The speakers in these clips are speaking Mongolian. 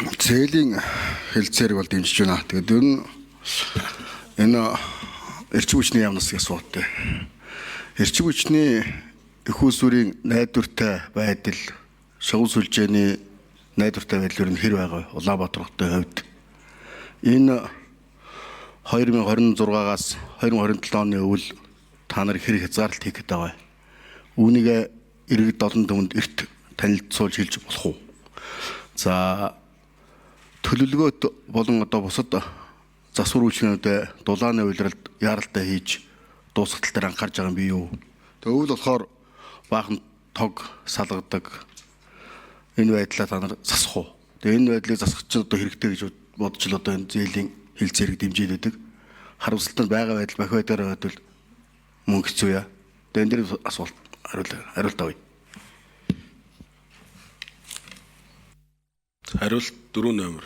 Зээлийн хэлцээрийг бол дэмжиж байна. Тэгээд энэ эрчим хүчний яамнаас асуудаг. Эрчим хүчний их усүрийн найдвартай байдал, шавуу сүлжээний найдвартай байдал нь хэр байгаа Улаанбаатар хотын хувьд энэ 2026-аас 2027 оны өвөл та нар хэр хязгаарлалт хийх гэдэг байгаа. Үүнийг иргэд олон түмэнд эрт танилцуулж хэлж болох уу? За төлөвлөгөөт болон одоо бусад засвар үйлчлэгчнүүдэд дулааны уйлралд яаралтай хийж дуусгал дээр анхаарч байгаа юм би юу? Тэгээ өвөл болохоор баахан тог салгадаг. Энэ байдлаа та нар засах уу? Тэгээ энэ байдлыг засах чинь одоо хэрэгтэй гэж бодож л одоо энэ зээлийн хэлцээрийг дэмжиж байдаг. Харамсалтай байгаа байдал бах байдлаар байдвал мөн хэцүү яа. Тэгээ энэ дээр асуулт хариулт авъя. Хариулт 4 номер.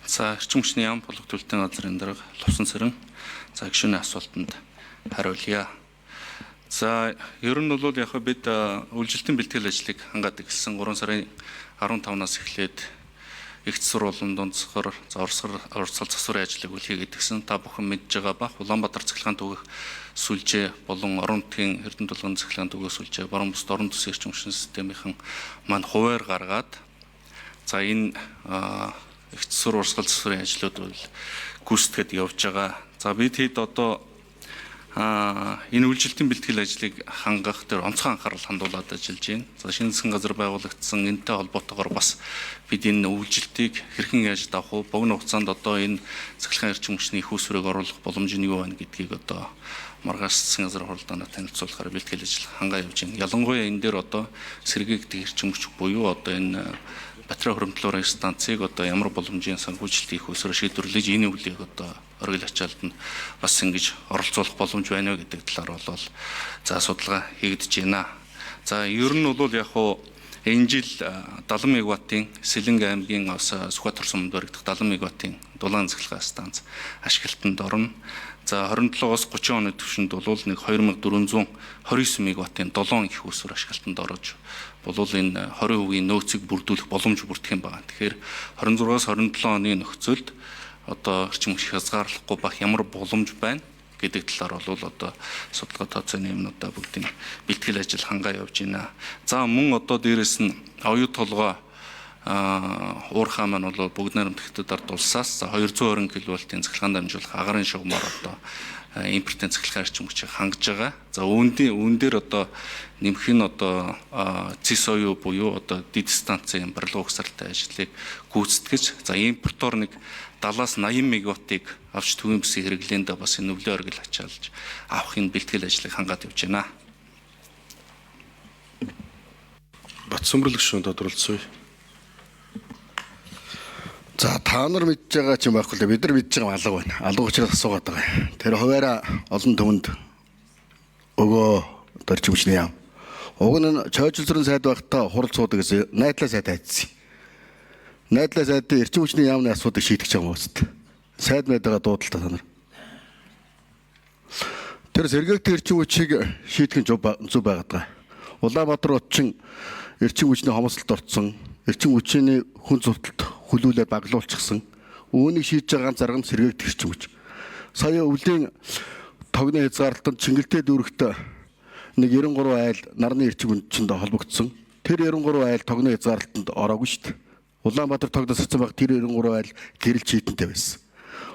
За эрчим хүчний яам болгох төлөвлөлтийн газрын дарга Лувсан Сэрэн за гишүүний асуултанд хариулъя. За ер нь бол яг бид үйлчлэлтийн бэлтгэл ажлыг хангаадаг гэсэн 3 сарын 15-наас эхлээд их засвар болон дунд засвар, орцгол засварын ажлыг үлхийгээд гисэн та бүхэн мэдж байгаа бах Улаанбаатар цахилгаан түгээх сүлжээ болон орон нутгийн эрдэнэ тулгын цахилгаан түгээх сүлжээ баруун бүсд орон төсөө эрчим хүчний системийнхэн маань хуваар гаргаад за энэ их засвар орцгол засварын ажлууд бол гүйцэтгэд явж байгаа. За бид хэд одоо энэ үйлчлэлтийн бэлтгэл ажлыг хангах дээр онцгой анхаарал хандуулад ажиллаж байна. За шинэ засгийн газар байгуулагдсан энэтэй холбоотойгоор бас бид энэ үйлчлэлтийг хэрхэн яаж давах вэ? Богино хугацаанд одоо энэ цахилгаан эрчим хүчний их усрыг оруулах боломж нь юу байна гэдгийг одоо маргааш засгийн газар хуралдаанаар танилцуулахаар бэлтгэл ажил хангаа явж байна. Ялангуяа энэ дээр одоо сэргээгдэх эрчим хүч буюу одоо энэ батарей хөрөмтлөөрийн станцыг одоо ямар боломжийн санхүүжилтийн их усраар шийдвэрлэж энэ өвлийг одоо оргил ачаалд нь бас ингэж оролцуулах боломж байна вэ гэдэг талаар бол за судалгаа хийгдэж байна. За ер нь бол яг хуу энэ жил 70 мегаваттын Сэлэнг аймгийн Сүхбаатар суманд баригдах 70 мегаваттын дулаан цахилгаан станц ашиглалтанд орно. За 27-оос 30 оны түвшинд бол нэг 2429 мегаваттын 7 их усвар ашиглалтанд орж болвол энэ 20% нөөцийг бүрдүүлэх боломж бүрдэх юм байна. Тэгэхээр 26-аас 27 оны нөхцөлд одоо эрчим хүч хязгаарлахгүй бах ямар боломж байна гэдэг талаар бол одоо судалгаа тооцооны юмнуудаа бүгдийн бэлтгэл ажил хангаа явж байна. За мөн одоо дээрэс нь оюу толгой уурхаа маань бол бүгд найрамдагчдад ард улсаас 220 кВт-ийн цахилгаан дамжуулах агаарын шугамар одоо импортын цахилгаан эрчим хүчийг хангаж байгаа. За үүн дээр одоо нэмэх нь одоо ЦИС оюу буюу одоо дид станцын барилга угсралтай ажлыг гүйцэтгэж за импортоор нэг 70-аас 80 мегаваттыг авч төвийн бүсийн хэрэглээнд бас энэ өвлөө оргил ачаалж авахын бэлтгэл ажлыг хангаад явж байна. Батсөмбөрлөг шүүн тодорхойлцооё. За та нар мэдж байгаа ч юм байхгүй л бид нар мэдж байгаа алга байна. Алга учраас асуугаад байгаа. Тэр хуваараа олон түмэнд өгөө эрчим хүчний яам. Уг нь чойжлзрын сайд байхдаа хурал суудаг гэсэн найдлаа сайд хайцсан. Найдлаа сайдын эрчим хүчний яамны асуудыг шийдэж байгаа юм уст. Сайд мэдээгээ дуудалтаа та нар. Тэр сэргээгдэх эрчим хүчийг шийдэх нь зөв байгаад байгаа. Улаанбаатар хотчин эрчим хүчний хомсолд орцсон, эрчим хүчний хүн зурталт хүлүүлээ баглуулчихсан. Үүнийг шийдэж байгаа ганц арга нь сэргээгдэх эрчим хүч. Сая өвлийн тогны хязгаарлалтанд Чингэлтэй дүүрэгт нэг 93 айл нарны эрчим хүчинд холбогдсон. Тэр 93 айл тогны хязгаарлалтанд ороогүй шүү дээ. Улаанбаатар тогноос цэцэн баг тэр 93 айл гэрэл чийдэнтэй байсан.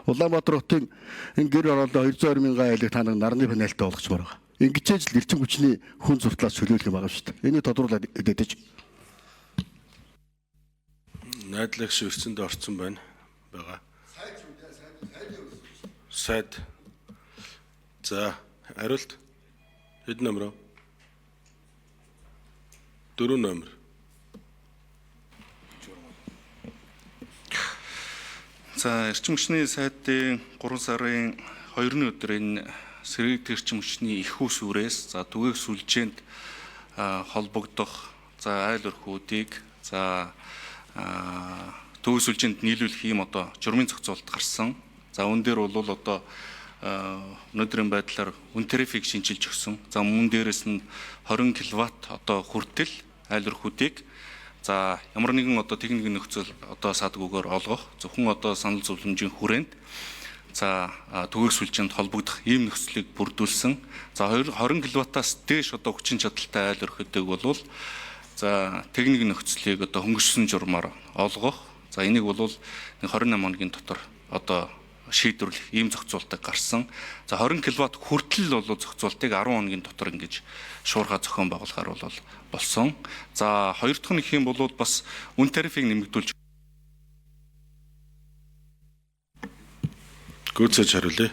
Улаанбаатар хотын энэ гэр ороолоо 220 мянган айлыг та нарны панелтай болгочмоор байгаа. Ингэжээж л эрчим хүчний хүн зуртлаас чөлөөлөх юм байгаа шүү дээ. Энийг тодруулаад өгөөдөж. Найдлагч өрцөнд орсон байна. Байгаа. Сайд. За, хариулт. Хэд номер? 4 номер. За эрчим хүчний сайдын 3 сарын 2-ны өдөр энэ сэргээгдэх эрчим хүчний их усүрээс за түгээх сүлжээнд холбогдох за айл өрхүүдийг за төвийн сүлжээнд нийлүүлэх юм одоо журмын зохицуулалт гарсан. За үүн дээр бол одоо өнөөдрийн байдлаар үн тарифыг шинжилж өгсөн. За мөн дээрээс нь 20 кВт одоо хүртэл айл өрхүүдийг За ямар нэгэн одоо техникийн нөхцөл одоо садгүйгээр олгох зөвхөн одоо санал зөвлөмжийн хүрээнд за төгөөх сүлжээнд холбогдох ийм нөхцөлийг бүрдүүлсэн. За 20 кВт-аас дээш одоо хүчин чадалтай айл өрхөдөг болвол за техникийн нөхцөлийг одоо хөнгөшсөн журмаар олгох. За энийг бол 28 хоногийн дотор одоо шийдвэрлэх ийм зохицуултыг гарсан. За 20 кВт хүртэл бол зохицуултыг 10 хоногийн дотор ингэж шуурхай зохион байгуулахаар бол болсон. За хоёр дахь нь гэх юм бол бас үн тарифыг нэмэгдүүлж Гүйцэж хариулъя.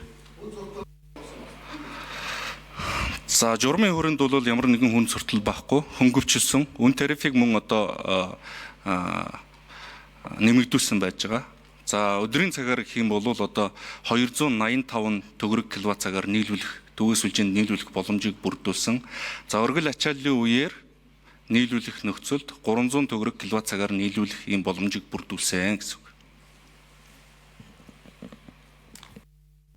за журмын хүрээнд бол ямар нэгэн хүн суртал байхгүй хөнгөвчлсөн үн тарифыг мөн одоо нэмэгдүүлсэн байж байгаа. За өдрийн цагаар гэх юм бол одоо 285 төгрөг киловатт цагаар нийлүүлэх төгөөх сүлжээнд нийлүүлэх боломжийг бүрдүүлсэн. За оргил ачааллын үеэр нийлүүлэх нөхцөлд 300 төгрөг киловатт цагаар нийлүүлэх ийм боломжийг бүрдүүлсэн гэсэн.